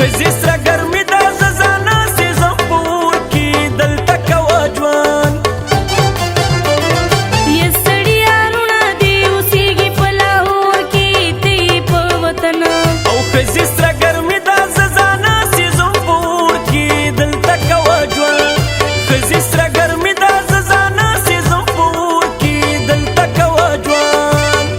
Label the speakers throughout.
Speaker 1: خزي سره ګرمي دا ززانا سيزم پور کی دلته کوا جوان
Speaker 2: یہ سړیا رونا دی اوسېږي په لاهور کې دی په وطن
Speaker 1: او خزي سره ګرمي دا ززانا سيزم پور کی دلته کوا جوان خزي سره ګرمي دا ززانا سيزم پور کی دلته کوا جوان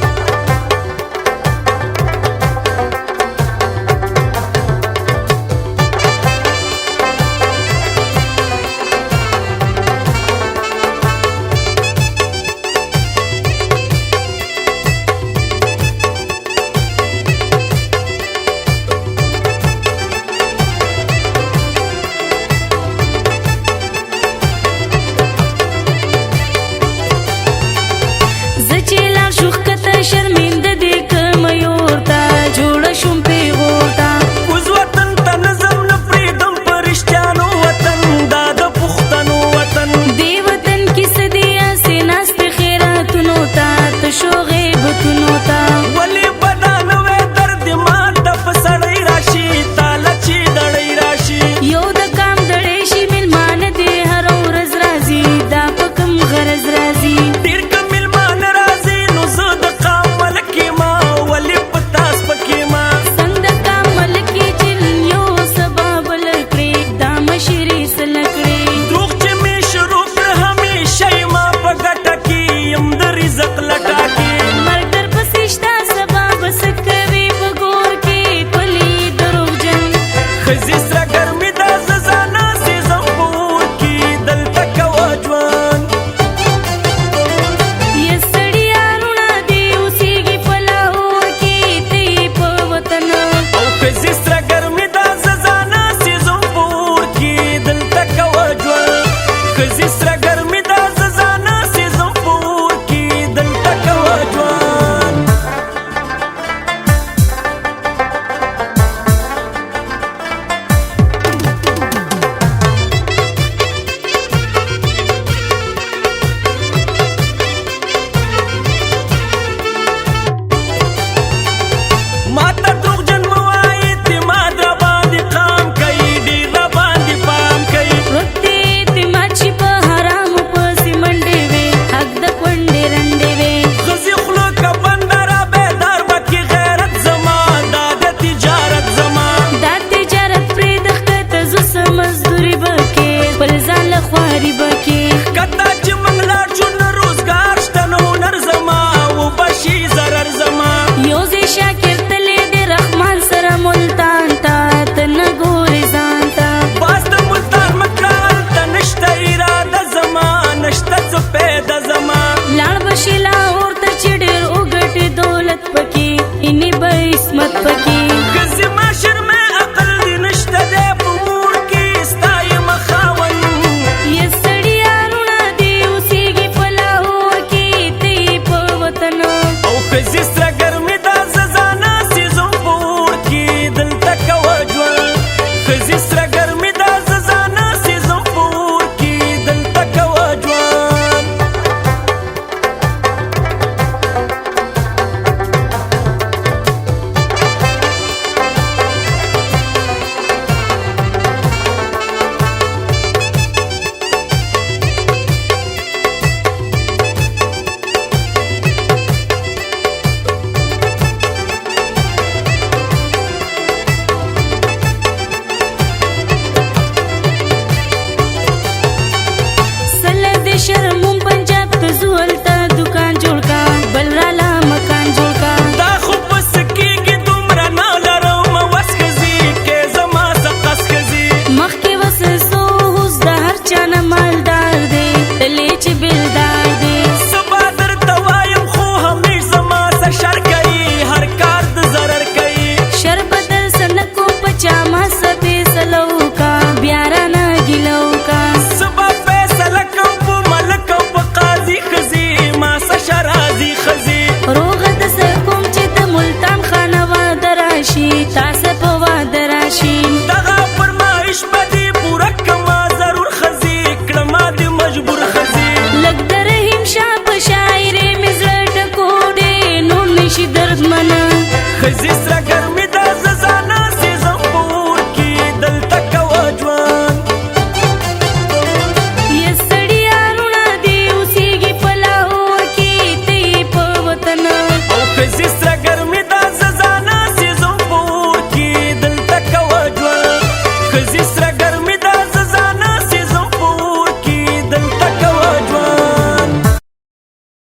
Speaker 2: شرمنده دې کړم یور ته جوړه شوم پیغور ته
Speaker 1: اوس وطن ته نظم نه پرېږدم په رښتیانو وطن دا د پښتنو وطن
Speaker 2: دې وطن کې څه دي هسې ناستې خیراتونو ته تشو غیبتونو ته
Speaker 1: ولې به دا نوی درد ماته په سړی راشي تاله چې دړی راشي
Speaker 2: یو د کام دړی شي مېلمانه دې هره ورځ راځي دا په کوم غرض راځي
Speaker 1: ډېر که مېلمانه راځي نو زه د قام ملک یما ولې په تاس پکې ما
Speaker 2: څنګه د کام ملکې چې نن یو سبا بل کړې دا مشرې څه نه کړې
Speaker 1: دروغ چې مې شروع کړه همیشه یې ما په ګټه کې یم د رزق لټه کې
Speaker 2: مرګ درپسې شته سبا به څه کوي په ګور کې پلي دروغجن
Speaker 1: ښځې سره ګرمي دا ززانا سيزم پور کې دلته کوه ژوند
Speaker 2: یہ سړیا رونا دی اوسېږي په لاهور کې دی په وطن
Speaker 1: او ښځې سره ګرمي دا ززانا سيزم پور کې دلته کوه ژوند ښځې سره ګرمي دا ززانا سيزم پور کې دلته کوه ژوند ماته دروغجن مه وایې اعتماد راباندې قام کوي ډېر راباندې پام کوي
Speaker 2: ورک دې اعتماد شي په حرامو پسې منډې وې حق د کونډې رنډې وې
Speaker 1: ښځې خوله که بنده را بیدار به کې غیرت زما دا د تجارت زما
Speaker 2: دا تجارت پرېږده ښکته ځو څه مزدوري به کې خپل ځان له خواري به کې
Speaker 1: کته چې موږ لاړ شو نه روزګار شته نه هنر زما وبه شي ضرر زما
Speaker 2: یو ځای شاکر تللی دی رحمان سره ملتان ته ته نه ګورې ځان ته
Speaker 1: باز د ملتان مکال ته نشته اراده زما نشته څه پیدا زما
Speaker 2: لاړ به شي لاهور ته چې ډېر وګټې دولت پکې انې به عصمت پکې
Speaker 1: ښځې معاشر مې عقل دې نشته دی په مور کې ستا یمه خاوند
Speaker 2: یہ سړیا رونا دی اوسېږي په لاهور کې دی په وطن
Speaker 1: او ښځې سره ګرمي دا ززانا سيزم پور کې دلته کوه ژوند ښځې سره ګرمي دا ززانا سيزم پور کې دلته کوه ژوند
Speaker 2: سله د شرموم پنجاب ته ځو هلته دکان جوړ کا بل راله مکان جوړ کا
Speaker 1: دا خو بس کېږي دومره نه لرم وس ښځې کې زما څه قص ښځې
Speaker 2: مخکې وسسو اوس د هر چا نه مالدار دی تلې چې بلدار دی
Speaker 1: څه به درته وایم خو همیش زما څه شر کوي هر کار د ضرر کوي
Speaker 2: شر به درسه نه کوم په چا ما څه فیصله وکړه بیا رانه ګیله وکړه
Speaker 1: څه به فیصله کوم په ملک او په قاضي ښځې ما څه شرازي ښځې
Speaker 2: روغه دسه کوم چې د ملتان خانه واده راشي تاسو په واده راشي
Speaker 1: دغه فرمایش به دې پوره کړمه ضرور ښځې کړمه دې مجبور ښځې
Speaker 2: لږ د رحیم شاه په شاعرۍ مې زړه ټکوډې نور نشي دردمنه
Speaker 1: ښځې سره ګرمي